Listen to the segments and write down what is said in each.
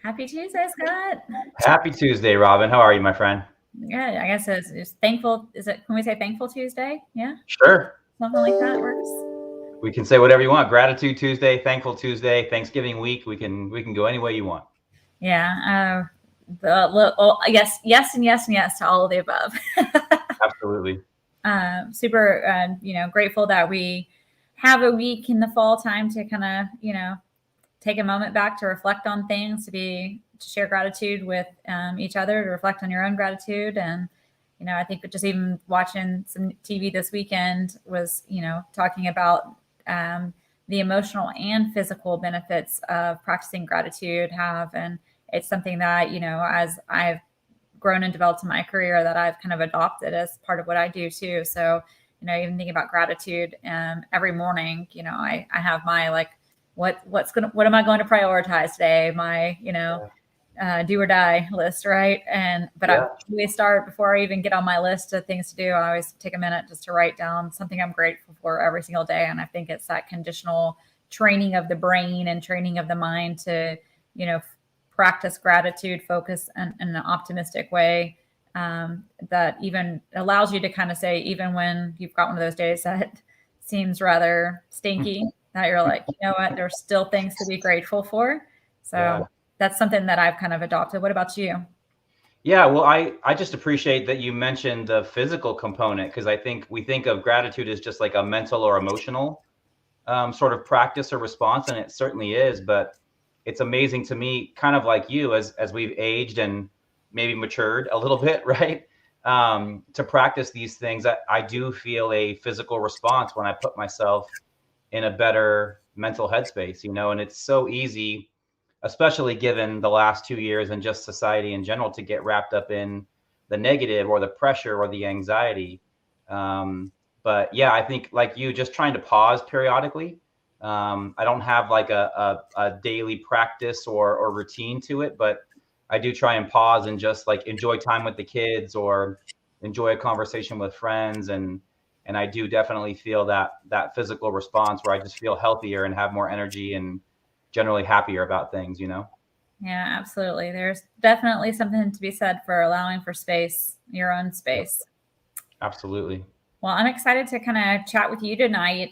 Happy Tuesday, Scott. Happy Tuesday, Robin. How are you, my friend? Good. I guess it's thankful. Can we say thankful Tuesday? Yeah. Sure. Something like that works. We can say whatever you want. Gratitude Tuesday, Thankful Tuesday, Thanksgiving week. We can go any way you want. Yeah. Yes, yes, and yes, and yes to all of the above. Absolutely. Super, grateful that we have a week in the fall time to kind of, take a moment back to reflect on things, to share gratitude with each other, to reflect on your own gratitude. And, I think just even watching some TV this weekend was, talking about the emotional and physical benefits of practicing gratitude have. And it's something that, as I've grown and developed in my career, that I've kind of adopted as part of what I do too. So, even thinking about gratitude every morning, I have my like, what am I going to prioritize today? My, do or die list, right? But I Yeah. always start before I even get on my list of things to do. I always take a minute just to write down something I'm grateful for every single day. And I think it's that conditional training of the brain and training of the mind to, you know, practice gratitude, focus in an optimistic way, that even allows you to kind of say, even when you've got one of those days that seems rather stinky, that you're like, you know what, there's still things to be grateful for. Yeah. So that's something that I've kind of adopted. What about you? Yeah. Well, I just appreciate that you mentioned the physical component because I think we think of gratitude as just like a mental or emotional sort of practice or response, and it certainly is. But it's amazing to me, kind of like you, as we've aged and maybe matured a little bit, right? To practice these things, I do feel a physical response when I put myself in a better mental headspace, and it's so easy, especially given the last 2 years and just society in general, to get wrapped up in the negative or the pressure or the anxiety. But yeah, I think like you, just trying to pause periodically. I don't have like a daily practice or routine to it, but I do try and pause and just like enjoy time with the kids or enjoy a conversation with friends. And I do definitely feel that physical response where I just feel healthier and have more energy and generally happier about things. Yeah, absolutely. There's definitely something to be said for allowing for space, your own Yep. space. Absolutely. Well, I'm excited to kind of chat with you tonight,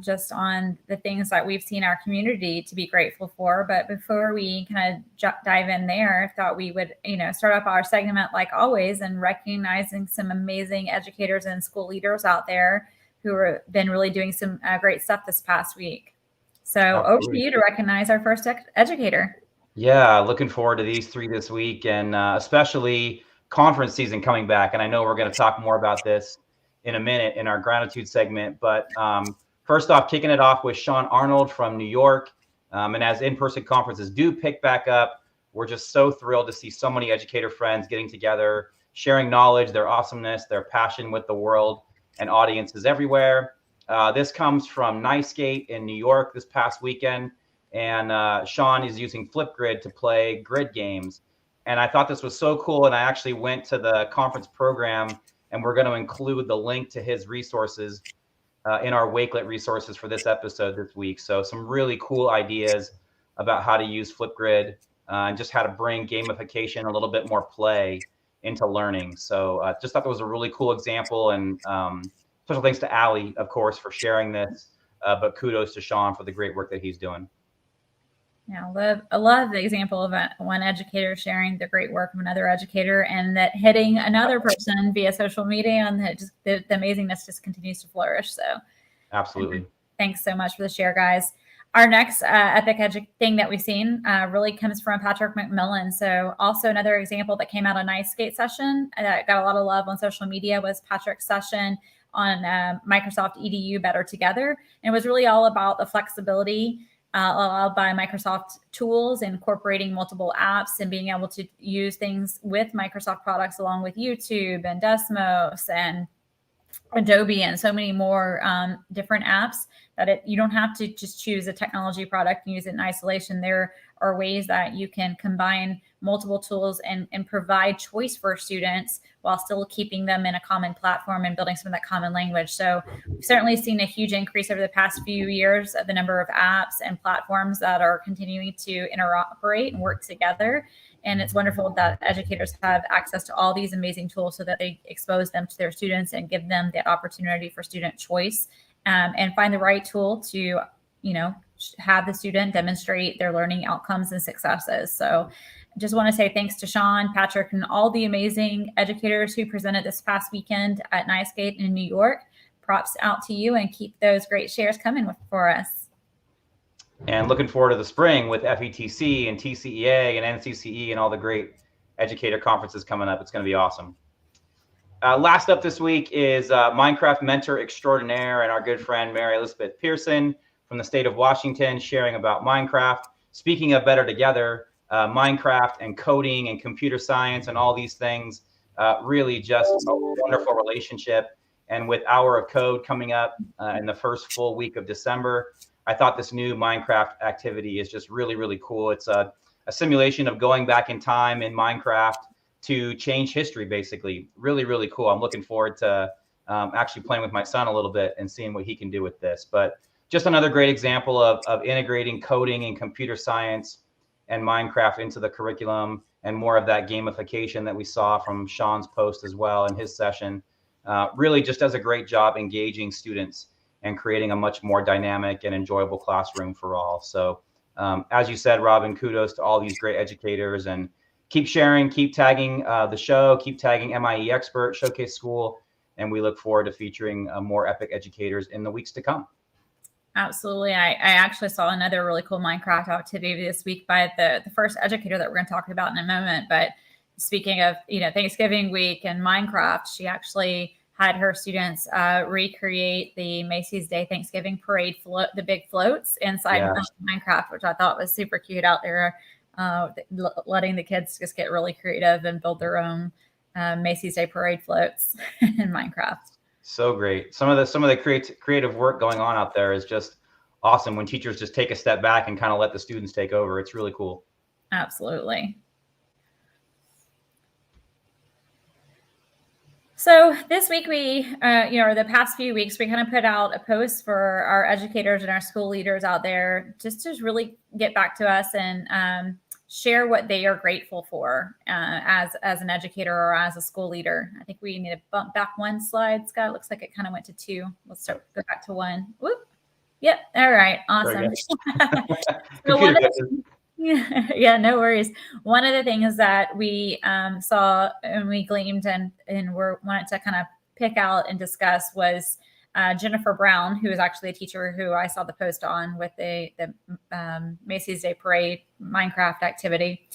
just on the things that we've seen our community to be grateful for. But before we kind of dive in there, I thought we would, start off our segment like always and recognizing some amazing educators and school leaders out there who have been really doing some great stuff this past week. So over to Absolutely. you to recognize our first educator. Yeah, looking forward to these three this week, and especially conference season coming back. And I know we're going to talk more about this in a minute in our gratitude segment. But first off, kicking it off with Sean Arnold from New York. And as in-person conferences do pick back up, we're just so thrilled to see so many educator friends getting together, sharing knowledge, their awesomeness, their passion with the world and audiences everywhere. This comes from NiceGate in New York this past weekend. And Sean is using Flipgrid to play grid games. And I thought this was so cool. And I actually went to the conference program, and we're going to include the link to his resources in our Wakelet resources for this episode this week. So some really cool ideas about how to use Flipgrid and just how to bring gamification, a little bit more play into learning. So just thought that was a really cool example. And special thanks to Allie, of course, for sharing this. But kudos to Sean for the great work that he's doing. Yeah, I love the example of one educator sharing the great work of another educator, and that hitting another person via social media, and that just the amazingness just continues to flourish. So, Absolutely. thanks so much for the share, guys. Our next epic thing that we've seen really comes from Patrick McMillan. So, also another example that came out of NiceGate session that got a lot of love on social media was Patrick's session on Microsoft EDU Better Together, and it was really all about the flexibility allowed by Microsoft tools, incorporating multiple apps and being able to use things with Microsoft products along with YouTube and Desmos and Adobe and so many more different apps that you don't have to just choose a technology product and use it in isolation. There are ways that you can combine multiple tools and provide choice for students while still keeping them in a common platform and building some of that common language. So we've certainly seen a huge increase over the past few years of the number of apps and platforms that are continuing to interoperate and work together. And it's wonderful that educators have access to all these amazing tools so that they expose them to their students and give them the opportunity for student choice, and find the right tool to, have the student demonstrate their learning outcomes and successes. So I just want to say thanks to Sean, Patrick, and all the amazing educators who presented this past weekend at NYSCATE in New York. Props out to you, and keep those great shares coming for us. And looking forward to the spring with FETC and TCEA and NCCE and all the great educator conferences coming up. It's going to be awesome. Last up this week is Minecraft mentor extraordinaire and our good friend Mary Elizabeth Pearson from the state of Washington, sharing about Minecraft. Speaking of better together, Minecraft and coding and computer science and all these things, really just a wonderful relationship. And with Hour of Code coming up in the first full week of December, I thought this new Minecraft activity is just really, really cool. It's a simulation of going back in time in Minecraft to change history, basically. Really, really cool. I'm looking forward to actually playing with my son a little bit and seeing what he can do with this. But just another great example of integrating coding and computer science and Minecraft into the curriculum, and more of that gamification that we saw from Sean's post as well in his session. Really just does a great job engaging students and creating a much more dynamic and enjoyable classroom for all. So as you said, Robin, kudos to all these great educators, and keep sharing, keep tagging the show, keep tagging MIE Expert, Showcase School, and we look forward to featuring more epic educators in the weeks to come. Absolutely. I actually saw another really cool Minecraft activity this week by the first educator that we're going to talk about in a moment. But speaking of, Thanksgiving week and Minecraft, she actually had her students recreate the Macy's Day Thanksgiving Parade float, the big floats inside Minecraft, which I thought was super cute out there, letting the kids just get really creative and build their own Macy's Day Parade floats in Minecraft. So great. Some of the creative work going on out there is just awesome when teachers just take a step back and kind of let the students take over. It's really cool. Absolutely. So this week or the past few weeks, we kind of put out a post for our educators and our school leaders out there just to really get back to us and share what they are grateful for as an educator or as a school leader. I think we need to bump back one slide, Scott. It looks like it kind of went to 2. Let's go back to 1. Whoop. Yep. All right. Awesome. Yeah, no worries. One of the things that we saw and we gleamed and wanted to kind of pick out and discuss was Jennifer Brown, who is actually a teacher who I saw the post on with the Macy's Day Parade Minecraft activity.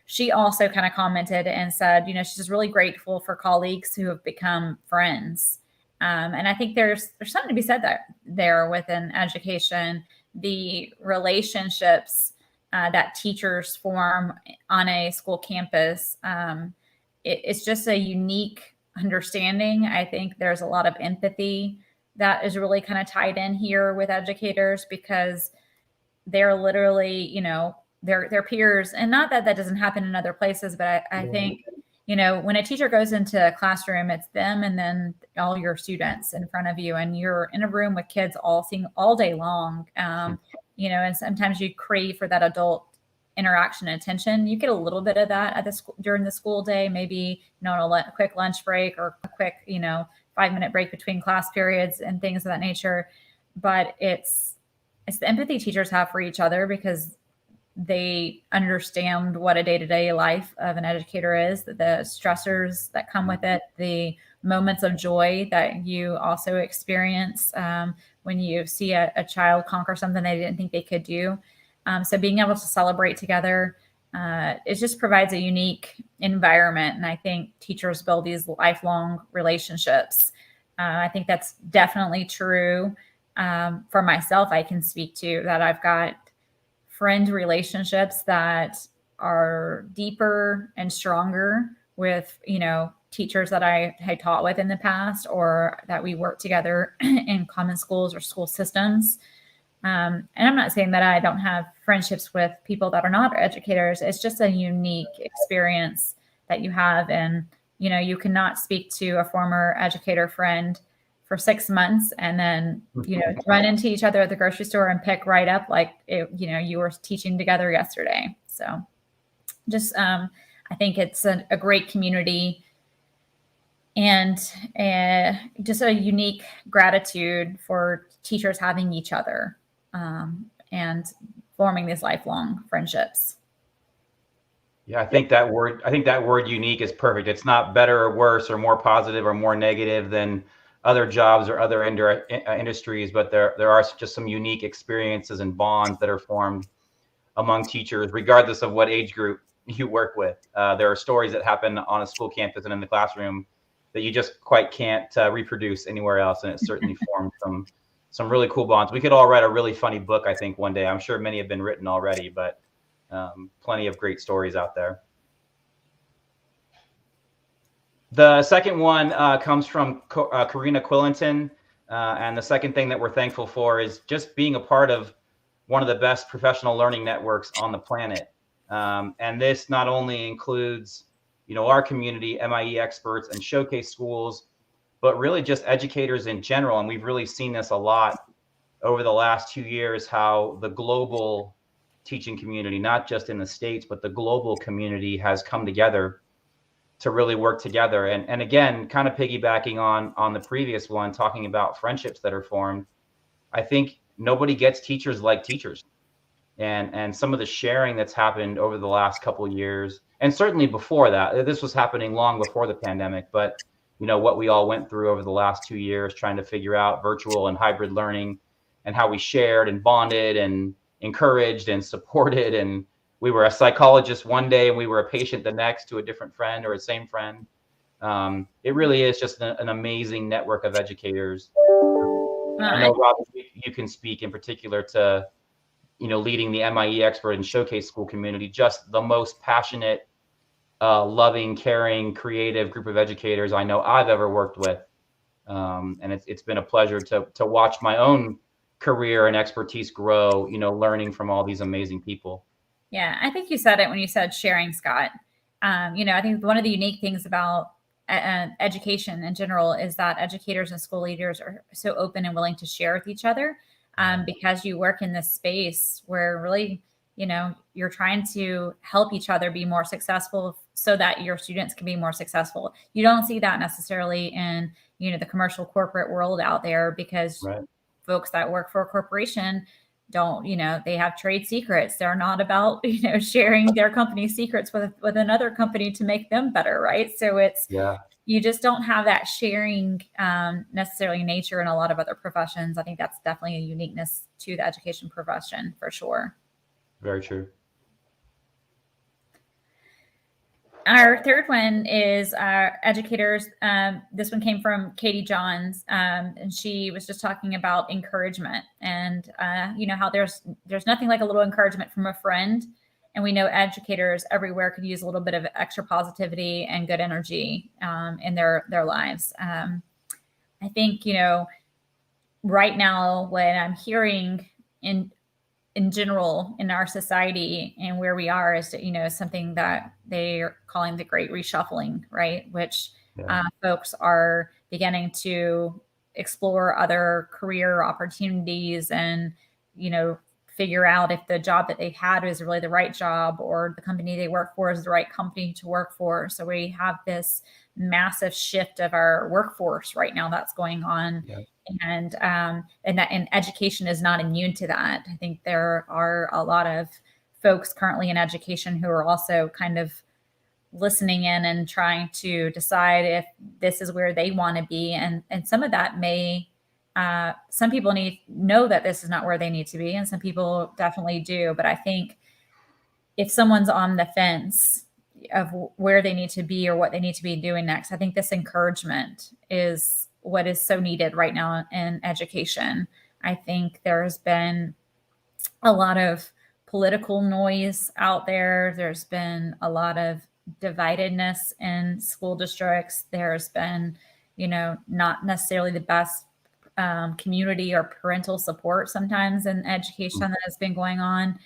She also kind of commented and said, she's just really grateful for colleagues who have become friends. And I think there's something to be said there within education, the relationships that teachers form on a school campus. It's just a unique understanding. I think there's a lot of empathy that is really kind of tied in here with educators, because they're literally, their peers. And not that doesn't happen in other places, but I think, when a teacher goes into a classroom, it's them and then all your students in front of you, and you're in a room with kids all day long. And sometimes you crave for that adult interaction and attention. You get a little bit of that during the school day, maybe, a quick lunch break or a quick, 5-minute break between class periods and things of that nature. But it's the empathy teachers have for each other, because they understand what a day-to-day life of an educator is, the stressors that come with it, the moments of joy that you also experience when you see a child conquer something they didn't think they could do. So being able to celebrate together, it just provides a unique environment. And I think teachers build these lifelong relationships. I think that's definitely true. For myself, I can speak to that. I've got friend relationships that are deeper and stronger with, teachers that I had taught with in the past, or that we work together in common schools or school systems. And I'm not saying that I don't have friendships with people that are not educators. It's just a unique experience that you have. And, you cannot speak to a former educator friend for 6 months and then, run into each other at the grocery store and pick right up like, you were teaching together yesterday. So just, I think it's a great community, and just a unique gratitude for teachers having each other, and forming these lifelong friendships. Yeah, I think that word unique is perfect. It's not better or worse or more positive or more negative than other jobs or other industries, but there are just some unique experiences and bonds that are formed among teachers, regardless of what age group you work with. There are stories that happen on a school campus and in the classroom that you just quite can't reproduce anywhere else, and it certainly formed some really cool bonds. We could all write a really funny book, I think, one day. I'm sure many have been written already, but plenty of great stories out there. The second one comes from Karina Quillington, and the second thing that we're thankful for is just being a part of one of the best professional learning networks on the planet. And this not only includes, our community, MIE experts and showcase schools, but really just educators in general. And we've really seen this a lot over the last 2 years, how the global teaching community, not just in the States, but the global community has come together to really work together. And again, kind of piggybacking on the previous one, talking about friendships that are formed, I think nobody gets teachers like teachers. And some of the sharing that's happened over the last couple of years, and certainly before that, this was happening long before the pandemic, but what we all went through over the last 2 years, trying to figure out virtual and hybrid learning, and how we shared and bonded and encouraged and supported. And we were a psychologist one day and we were a patient the next to a different friend or a same friend. It really is just an amazing network of educators. I know, Rob, you can speak in particular to, leading the MIE expert and showcase school community, just the most passionate, loving, caring, creative group of educators I know I've ever worked with. And it's been a pleasure to watch my own career and expertise grow, learning from all these amazing people. Yeah, I think you said it when you said sharing, Scott. I think one of the unique things about education in general is that educators and school leaders are so open and willing to share with each other, because you work in this space where really, you're trying to help each other be more successful so that your students can be more successful. You don't see that necessarily in, the commercial corporate world out there, because Right. folks that work for a corporation don't, they have trade secrets. They're not about, sharing their company's secrets with another company to make them better. Right. So you just don't have that sharing necessarily nature in a lot of other professions. I think that's definitely a uniqueness to the education profession for sure. Very true. Our third one is educators. This one came from Katie Johns, and she was just talking about encouragement, and how there's nothing like a little encouragement from a friend, and we know educators everywhere could use a little bit of extra positivity and good energy in their lives. I think right now, when I'm hearing in general in our society and where we are is, something that they are calling the great reshuffling, right? Which folks are beginning to explore other career opportunities and, figure out if the job that they had is really the right job, or the company they work for is the right company to work for. So we have this massive shift of our workforce right now that's going on. Yeah. And education is not immune to that. I think there are a lot of folks currently in education who are also kind of listening in and trying to decide if this is where they want to be. And some of that may, some people know that this is not where they need to be, and some people definitely do. But I think if someone's on the fence of where they need to be or what they need to be doing next, I think this encouragement is what is so needed right now in education. I think there's been a lot of political noise out there. There's been a lot of dividedness in school districts. There's been, not necessarily the best community or parental support sometimes in education that has been going on.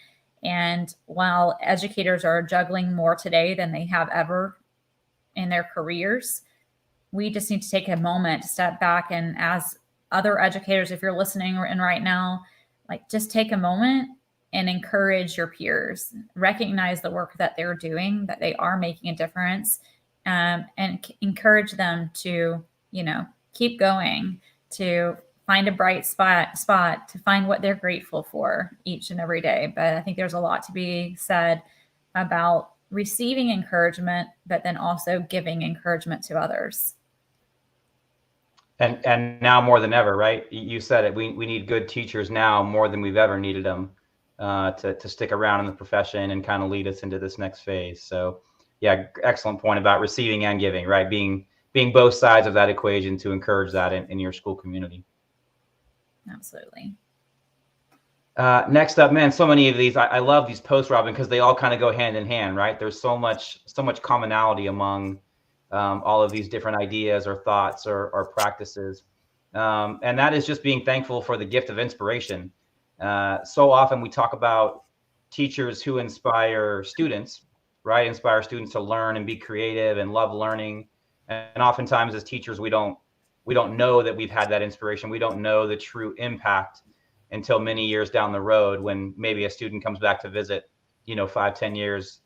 And while educators are juggling more today than they have ever in their careers, we just need to take a moment to step back. And as other educators, if you're listening in right now, like, just take a moment and encourage your peers, recognize the work that they're doing, that they are making a difference, and encourage them to, keep going, to find a bright spot, to find what they're grateful for each and every day. But I think there's a lot to be said about receiving encouragement, but then also giving encouragement to others. And now more than ever, right? You said it. We need good teachers now more than we've ever needed them to stick around in the profession and kind of lead us into this next phase. So, yeah, excellent point about receiving and giving, right? Being both sides of that equation to encourage that in your school community. Absolutely. Next up, man, so many of these. I love these posts, Robin, because they all kind of go hand in hand, right? There's so much commonality among all of these different ideas or thoughts or practices. And that is just being thankful for the gift of inspiration. So often we talk about teachers who inspire students, right? Inspire students to learn and be creative and love learning. And oftentimes as teachers, we don't know that we've had that inspiration. We don't know the true impact until many years down the road, when maybe a student comes back to visit, 5-10 years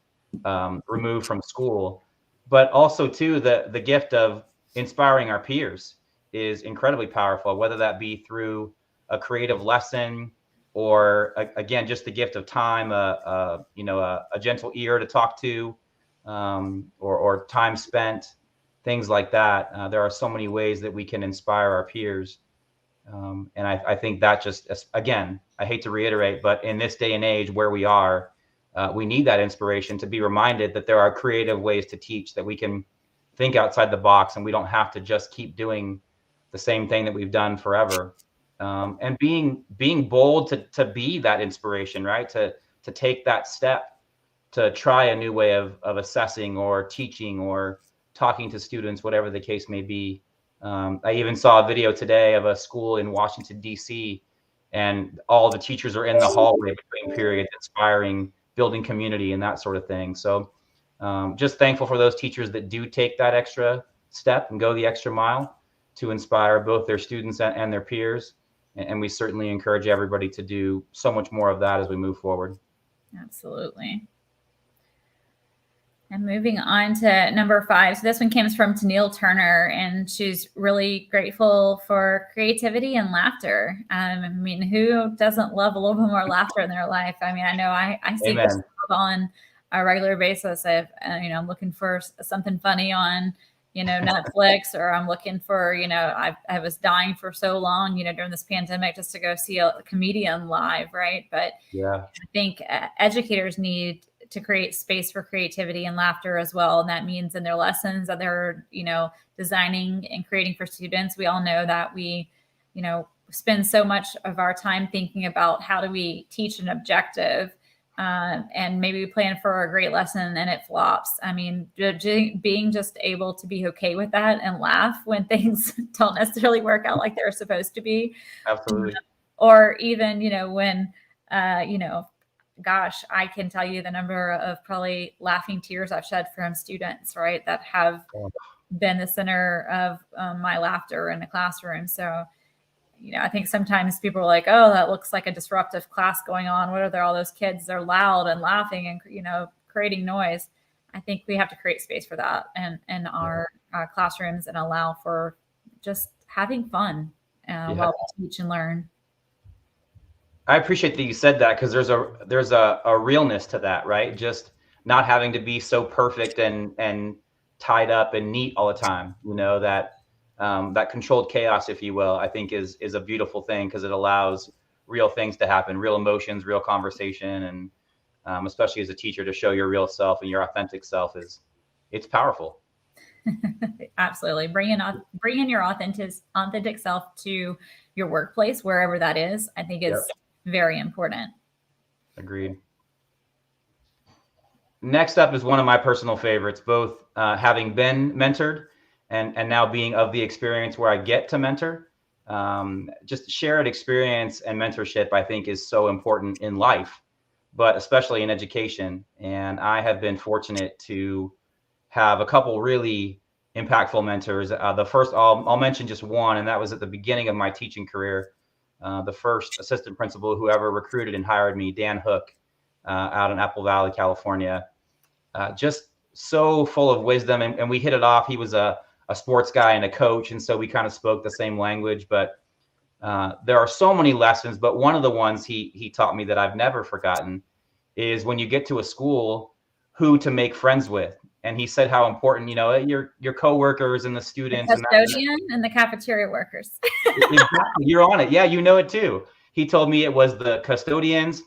removed from school. But also too, the gift of inspiring our peers is incredibly powerful, whether that be through a creative lesson or again, just the gift of time, a gentle ear to talk to, or time spent, things like that. There are so many ways that we can inspire our peers. And I think that just, again, I hate to reiterate, but in this day and age where we are, we need that inspiration to be reminded that there are creative ways to teach, that we can think outside the box and we don't have to just keep doing the same thing that we've done forever. And being bold to be that inspiration, right? To take that step, to try a new way of assessing or teaching or talking to students, whatever the case may be. I even saw a video today of a school in Washington, D.C., and all the teachers are in the hallway between periods, inspiring, building community and that sort of thing. So just thankful for those teachers that do take that extra step and go the extra mile to inspire both their students and their peers. And we certainly encourage everybody to do so much more of that as we move forward. Absolutely. And moving on to number 5. So this one comes from Tennille Turner, and she's really grateful for creativity and laughter. I mean, who doesn't love a little bit more laughter in their life? I mean, I know I see this on a regular basis. I'm looking for something funny on, Netflix, or I'm looking for, I was dying for so long, during this pandemic, just to go see a comedian live, right? But yeah, I think educators need to create space for creativity and laughter as well. And that means in their lessons that they're, designing and creating for students. We all know that we, spend so much of our time thinking about how do we teach an objective, and maybe we plan for a great lesson and it flops. I mean, being just able to be okay with that and laugh when things don't necessarily work out like they're supposed to be. absolutely. Or even, when, gosh, I can tell you the number of probably laughing tears I've shed from students, right, that have been the center of my laughter in the classroom. So, I think sometimes people are like, oh, that looks like a disruptive class going on. What are there, all those kids? They're loud and laughing and, creating noise. I think we have to create space for that in our classrooms and allow for just having fun while we teach and learn. I appreciate that you said that, because there's a realness to that, right? Just not having to be so perfect and tied up and neat all the time. That controlled chaos, if you will, I think is a beautiful thing, because it allows real things to happen, real emotions, real conversation, and especially as a teacher, to show your real self and your authentic self it's powerful. Absolutely. Bring in your authentic self to your workplace, wherever that is, I think is very important. Agreed. Next up is one of my personal favorites, both having been mentored and now being of the experience where I get to mentor. Just shared experience and mentorship, I think, is so important in life, but especially in education. And I have been fortunate to have a couple really impactful mentors. The first, I'll mention just one, and that was at the beginning of my teaching career. The first assistant principal who ever recruited and hired me, Dan Hook, out in Apple Valley, California. Just so full of wisdom, and we hit it off. He was a sports guy and a coach, and so we kind of spoke the same language. But there are so many lessons, but one of the ones he taught me that I've never forgotten is when you get to a school, who to make friends with. And he said how important, your coworkers and the students, the custodian and the cafeteria workers. Exactly, you're on it. Yeah, you know it too. He told me it was the custodians,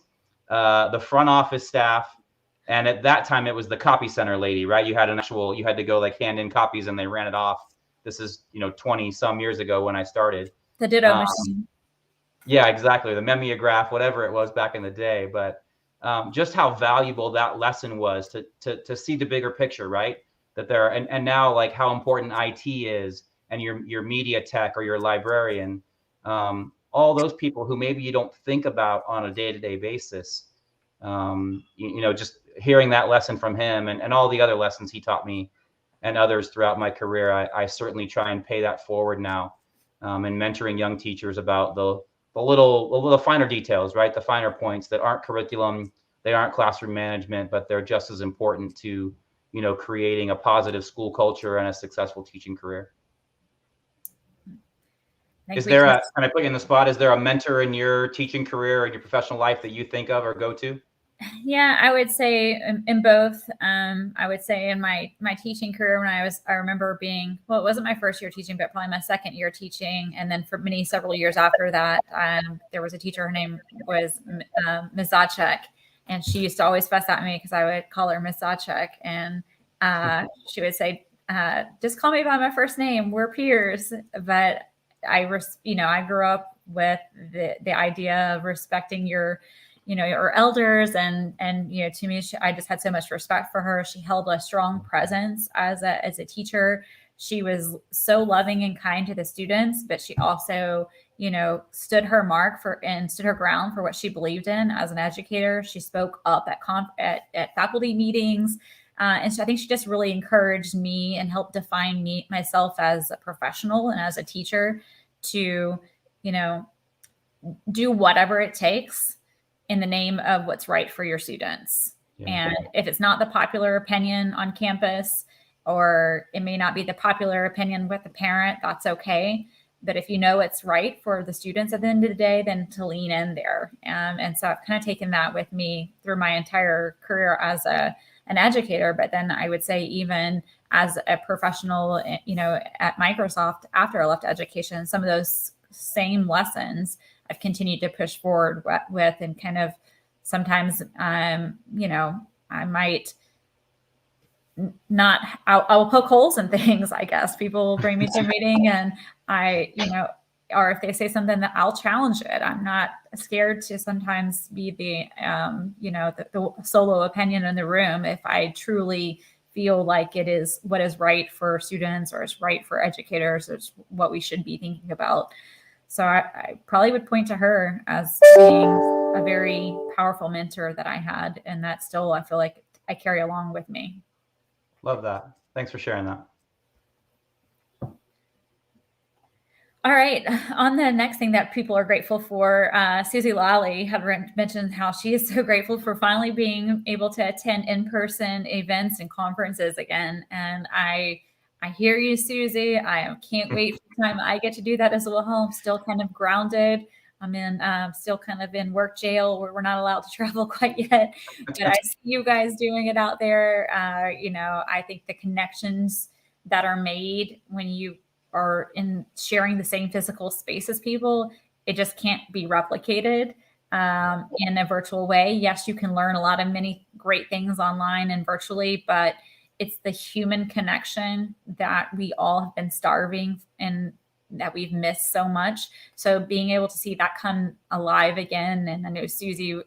the front office staff, and at that time it was the copy center lady, right? You had to go like hand in copies and they ran it off. This is 20 some years ago when I started. The ditto machine. Yeah, exactly. The mimeograph, whatever it was back in the day. But just how valuable that lesson was to see the bigger picture, right? That there and now like how important IT is, and your media tech or your librarian, all those people who maybe you don't think about on a day-to-day basis. Just hearing that lesson from him and all the other lessons he taught me and others throughout my career, I certainly try and pay that forward now, and mentoring young teachers about the little finer details, right? The finer points that aren't curriculum, they aren't classroom management, but they're just as important to, creating a positive school culture and a successful teaching career. Can I put you in the spot? Is there a mentor in your teaching career or your professional life that you think of or go to? Yeah, I would say in both. I would say in my teaching career when I remember being, well, it wasn't my first year teaching, but probably my second year teaching. And then for several years after that, there was a teacher, her name was Ms. Zacek, and she used to always fuss at me because I would call her Ms. Zacek. And she would say, just call me by my first name. We're peers. But I grew up with the idea of respecting your elders and to me, I just had so much respect for her. She held a strong presence as a teacher. She was so loving and kind to the students, but she also, stood her ground for what she believed in as an educator. She spoke up at faculty meetings. And so I think she just really encouraged me and helped define myself as a professional and as a teacher to, do whatever it takes in the name of what's right for your students. Yeah. And if it's not the popular opinion on campus, or it may not be the popular opinion with the parent, that's okay. But if it's right for the students at the end of the day, then to lean in there. And so I've kind of taken that with me through my entire career as an educator. But then I would say even as a professional, at Microsoft, after I left education, some of those same lessons I've continued to push forward with, and kind of sometimes, I might not, I'll poke holes in things, I guess. People will bring me to a meeting and or if they say something that I'll challenge it. I'm not scared to sometimes be the solo opinion in the room if I truly feel like it is what is right for students or is right for educators. It's what we should be thinking about. So I probably would point to her as being a very powerful mentor that I had, and that still I feel like I carry along with me. Love that. Thanks for sharing that. All right. On the next thing that people are grateful for, Susie Lally had mentioned how she is so grateful for finally being able to attend in-person events and conferences again. And I hear you, Susie. I can't wait for the time I get to do that as well. I'm still kind of grounded. I'm still kind of in work jail where we're not allowed to travel quite yet. But I see you guys doing it out there. I think the connections that are made when you are in sharing the same physical space as people, it just can't be replicated in a virtual way. Yes, you can learn many great things online and virtually, but it's the human connection that we all have been starving and that we've missed so much. So being able to see that come alive again. And I know Susie,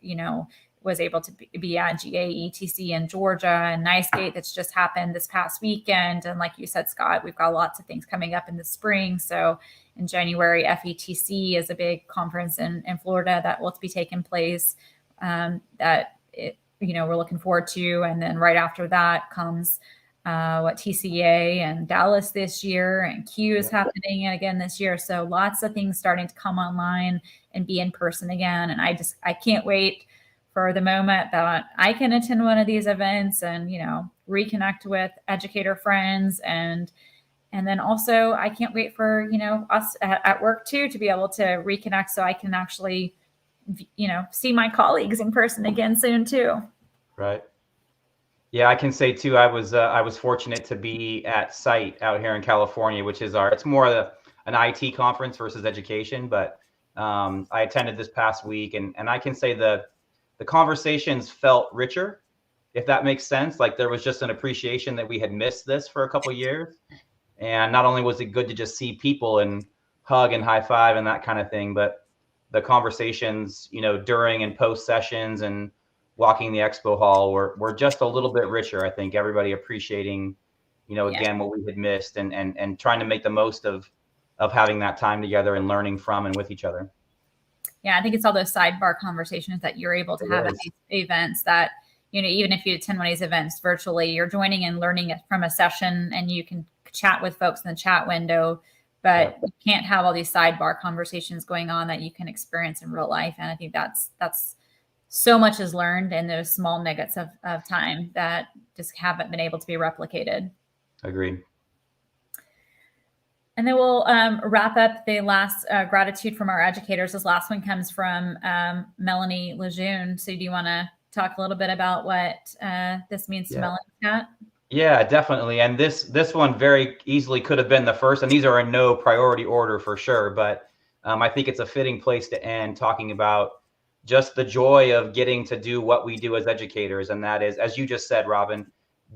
was able to be at GAETC in Georgia and NICEGate that's just happened this past weekend. And like you said, Scott, we've got lots of things coming up in the spring. So in January, FETC is a big conference in Florida that will be taking place we're looking forward to. And then right after that comes TCA and Dallas this year, and Q is happening again this year. So lots of things starting to come online and be in person again. And I can't wait for the moment that I can attend one of these events and, reconnect with educator friends. And then also I can't wait for, us at work too, to be able to reconnect so I can actually, see my colleagues in person again soon too. Right. Yeah, I can say too, I was fortunate to be at Site out here in California, which is it's more of an IT conference versus education, but I attended this past week, and I can say the conversations felt richer, if that makes sense. Like there was just an appreciation that we had missed this for a couple of years. And not only was it good to just see people and hug and high five and that kind of thing, but the conversations, during and post sessions and walking the expo hall were just a little bit richer. I think everybody appreciating, again, what we had missed and trying to make the most of having that time together and learning from and with each other. Yeah, I think it's all those sidebar conversations that you're able to have at these events that, even if you attend one of these events virtually, you're joining and learning it from a session and you can chat with folks in the chat window, but you can't have all these sidebar conversations going on that you can experience in real life. And I think that's so much is learned in those small nuggets of time that just haven't been able to be replicated. Agreed. And then we'll wrap up the last gratitude from our educators. This last one comes from Melanie Lejeune. So do you want to talk a little bit about what this means to Melanie, Scott? Yeah, definitely. And this one very easily could have been the first, and these are in no priority order for sure, but I think it's a fitting place to end talking about just the joy of getting to do what we do as educators. And that is, as you just said, Robin,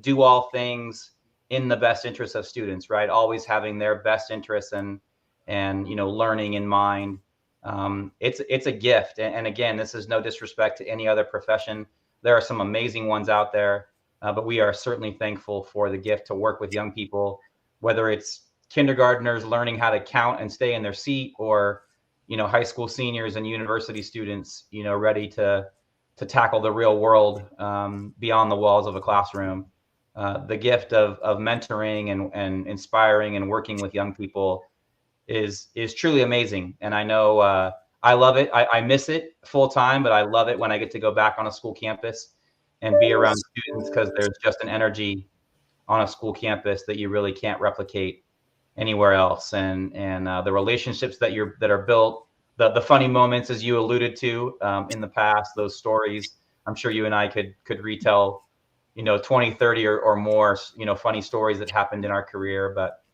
do all things in the best interest of students, right? Always having their best interests and learning in mind. It's a gift. And again, this is no disrespect to any other profession. There are some amazing ones out there, but we are certainly thankful for the gift to work with young people, whether it's kindergartners learning how to count and stay in their seat, or high school seniors and university students, ready to tackle the real world beyond the walls of a classroom. The gift of mentoring and inspiring and working with young people is truly amazing. And I know I love it. I miss it full time, but I love it when I get to go back on a school campus and be around students, because there's just an energy on a school campus that you really can't replicate anywhere else. And the relationships that are built, the funny moments, as you alluded to in the past, those stories, I'm sure you and I could retell 20, 30 or more funny stories that happened in our career. But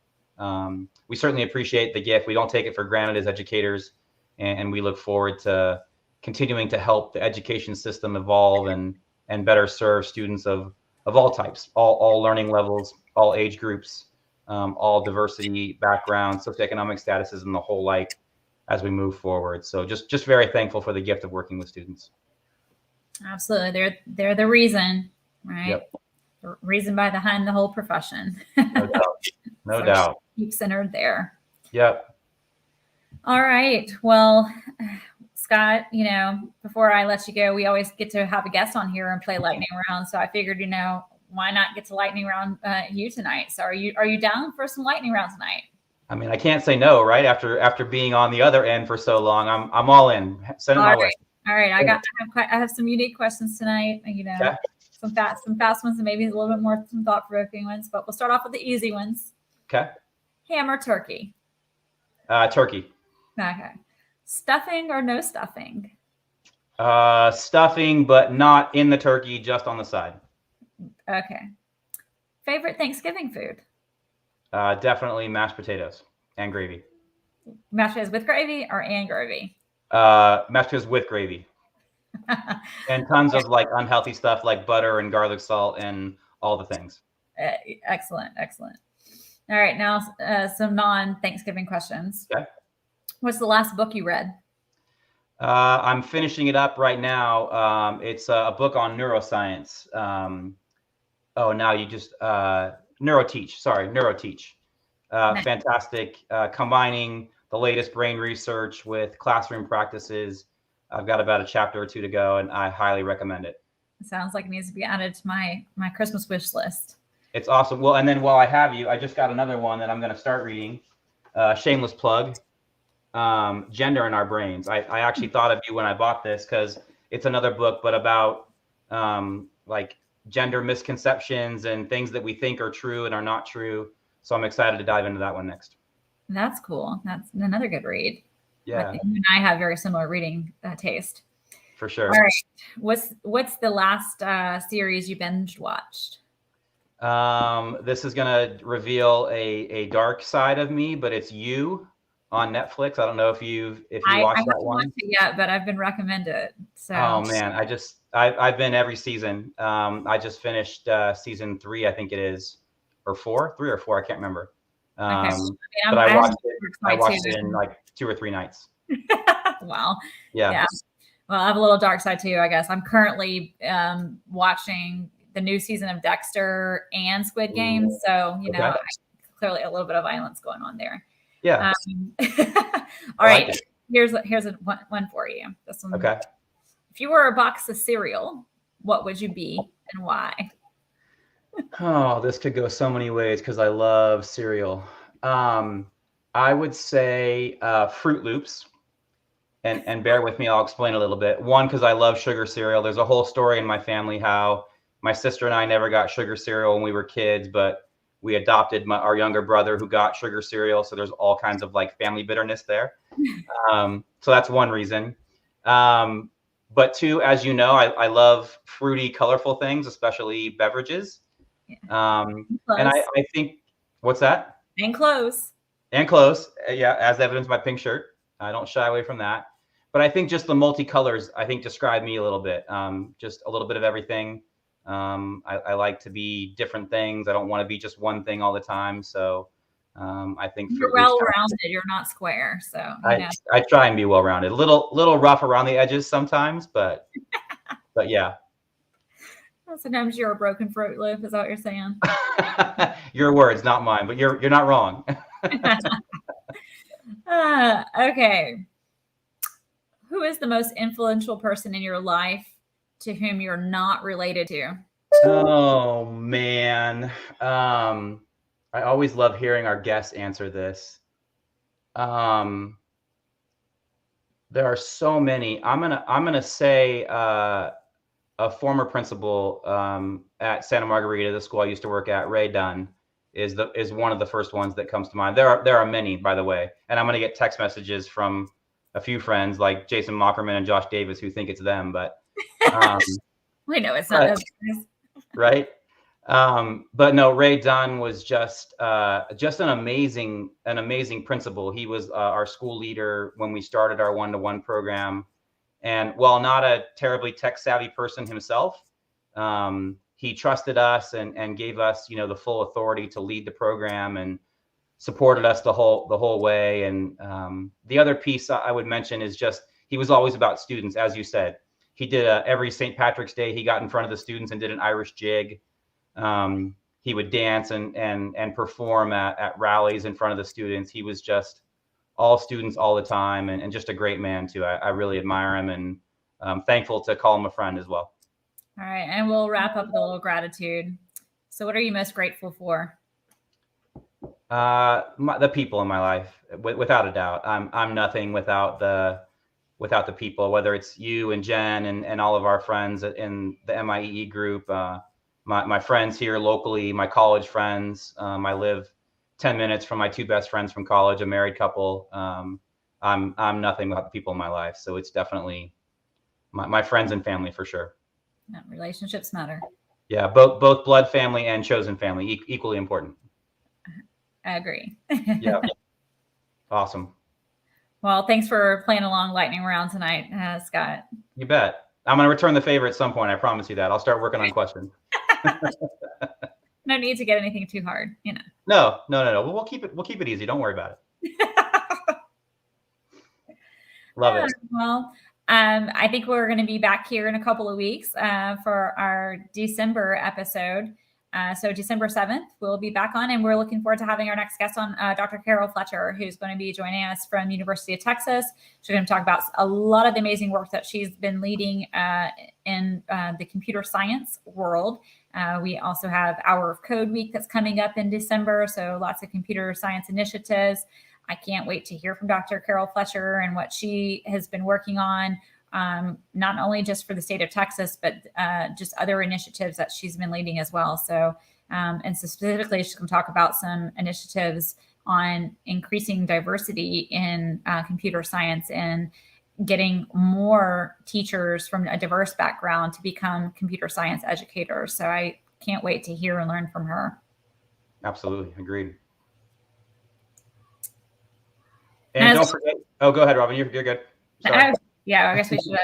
we certainly appreciate the gift. We don't take it for granted as educators, and we look forward to continuing to help the education system evolve and better serve students of all types, all learning levels, all age groups, all diversity, backgrounds, socioeconomic statuses, and the whole like as we move forward. So just very thankful for the gift of working with students. Absolutely. They're the reason, right? Yep. The reason behind the whole profession. No doubt. No doubt. Keep centered there. Yep. All right. Well, Scott, before I let you go, we always get to have a guest on here and play lightning round. So I figured, why not get to lightning round you tonight? So are you down for some lightning round tonight? I mean, I can't say no, right? After being on the other end for so long, I'm all in. Send it my way. All right. I have some unique questions tonight. Okay. Some fast ones, and maybe a little bit more some thought-provoking ones. But we'll start off with the easy ones. Okay. Ham or turkey? Turkey. Okay. Stuffing or no stuffing? Stuffing, but not in the turkey, just on the side. Okay. Favorite Thanksgiving food? Definitely mashed potatoes and gravy. Mashed potatoes with gravy or and gravy? Mashed potatoes with gravy. And tons of like unhealthy stuff like butter and garlic salt and all the things. Excellent. All right. Now some non-Thanksgiving questions. Okay. What's the last book you read? I'm finishing it up right now. It's a book on neuroscience. Now you just Neuroteach. Sorry, Neuroteach. Nice. Fantastic, combining the latest brain research with classroom practices. I've got about a chapter or two to go, and I highly recommend it. It sounds like it needs to be added to my Christmas wish list. It's awesome. Well, and then while I have you, I just got another one that I'm going to start reading. Shameless plug. Gender in Our Brains. I actually thought of you when I bought this because it's another book, but about like gender misconceptions and things that we think are true and are not true. So I'm excited to dive into that one next. That's cool. That's another good read. Yeah, I think you and I have very similar reading taste. for sure. All right. What's the last series you binge watched? This is going to reveal a dark side of me, but it's You on Netflix. I don't know if you watched that one. I haven't watched it yet, but I've been recommended. So. Oh man, I've been every season. I just finished season 3, I think it is, or 4, 3 or 4, I can't remember. Okay. But I watched it in like 2 or 3 nights. Wow. Yeah. Well, I have a little dark side too, I guess. I'm currently watching the new season of Dexter and Squid Game. So, clearly a little bit of violence going on there. Yeah. All right. Here's one for you. This one. Okay. If you were a box of cereal, what would you be and why? Oh, this could go so many ways because I love cereal. I would say Fruit Loops. And bear with me, I'll explain a little bit. One, because I love sugar cereal. There's a whole story in my family how my sister and I never got sugar cereal when we were kids, but we adopted our younger brother who got sugar cereal. So there's all kinds of like family bitterness there. So that's one reason. But 2, as you know, I love fruity, colorful things, especially beverages. And I think, what's that? And clothes. And clothes. Yeah, as evidenced by pink shirt. I don't shy away from that. But I think just the multicolors, I think, describe me a little bit. Just a little bit of everything. I like to be different things. I don't want to be just one thing all the time. So I think you're well-rounded. You're not square. So I try and be well-rounded. A little rough around the edges sometimes, but yeah. Sometimes you're a broken Fruit Loop. Is that what you're saying? Your words, not mine. But you're not wrong. Okay. Who is the most influential person in your life to whom you're not related to? Oh man. I always love hearing our guests answer this. There are so many. I'm gonna say a former principal at Santa Margarita, the school I used to work at, Ray Dunn, is one of the first ones that comes to mind. There are many, by the way, and I'm going to get text messages from a few friends like Jason Mockerman and Josh Davis who think it's them, but we know it's not. Right. But no, Ray Dunn was just an amazing principal. He was our school leader when we started our one-to-one program, and while not a terribly tech savvy person himself, he trusted us and gave us, the full authority to lead the program and supported us the whole way. And the other piece I would mention is just he was always about students, as you said. He did every St. Patrick's Day. He got in front of the students and did an Irish jig. He would dance and perform at rallies in front of the students. He was just all students all the time and just a great man too. I really admire him and I'm thankful to call him a friend as well. All right. And we'll wrap up with a little gratitude. So what are you most grateful for? The people in my life, without a doubt. I'm nothing without the people, whether it's you and Jen and all of our friends in the MIEE group, my friends here locally, my college friends. I live 10 minutes from my 2 best friends from college, a married couple. I'm nothing without the people in my life. So it's definitely my friends and family for sure. Yeah, relationships matter. Yeah, both blood family and chosen family, equally important. I agree. Yeah. Awesome. Well, thanks for playing along lightning round tonight, Scott. You bet. I'm going to return the favor at some point. I promise you that. I'll start working on questions. No need to get anything too hard, No. We'll keep it easy. Don't worry about it. Love it. Well, I think we're going to be back here in a couple of weeks for our December episode. So December 7th, we'll be back on, and we're looking forward to having our next guest on, Dr. Carol Fletcher, who's going to be joining us from University of Texas. She's going to talk about a lot of the amazing work that she's been leading in the computer science world. We also have Hour of Code Week that's coming up in December, so lots of computer science initiatives. I can't wait to hear from Dr. Carol Fletcher and what she has been working on, not only just for the state of Texas, but just other initiatives that she's been leading as well. So, and so specifically, she's going to talk about some initiatives on increasing diversity in computer science and getting more teachers from a diverse background to become computer science educators. So I can't wait to hear and learn from her. Absolutely. Agreed. And don't forget, oh, go ahead, Robin. You're good. Sorry. Yeah, I guess we should.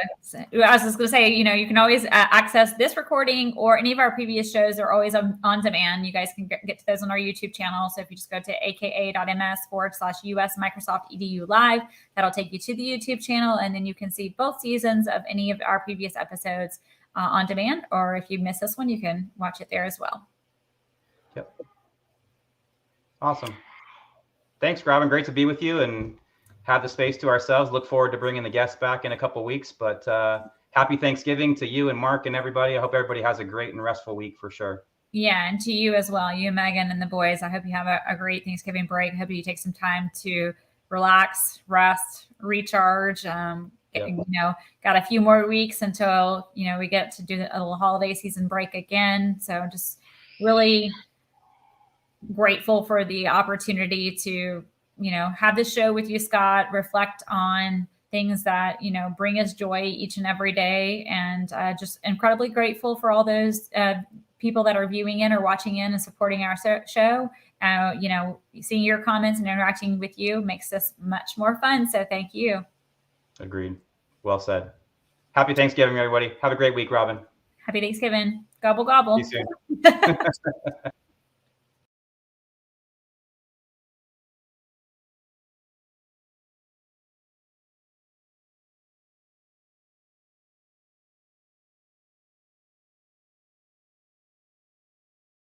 I was just going to say, you can always access this recording or any of our previous shows. They're always on demand. You guys can get to those on our YouTube channel. So if you just go to aka.ms/US Microsoft EDU Live, that'll take you to the YouTube channel. And then you can see both seasons of any of our previous episodes on demand. Or if you miss this one, you can watch it there as well. Yep. Awesome. Thanks, Robin. Great to be with you and have the space to ourselves. Look forward to bringing the guests back in a couple of weeks. But happy Thanksgiving to you and Mark and everybody. I hope everybody has a great and restful week for sure. Yeah, and to you as well, you, Megan, and the boys. I hope you have a great Thanksgiving break. I hope you take some time to relax, rest, recharge. Got a few more weeks until, we get to do a little holiday season break again. So just really grateful for the opportunity to have this show with you, Scott, reflect on things that, bring us joy each and every day. And just incredibly grateful for all those people that are viewing in or watching in and supporting our show. Seeing your comments and interacting with you makes this much more fun. So thank you. Agreed. Well said. Happy Thanksgiving, everybody. Have a great week, Robin. Happy Thanksgiving. Gobble, gobble. See you soon.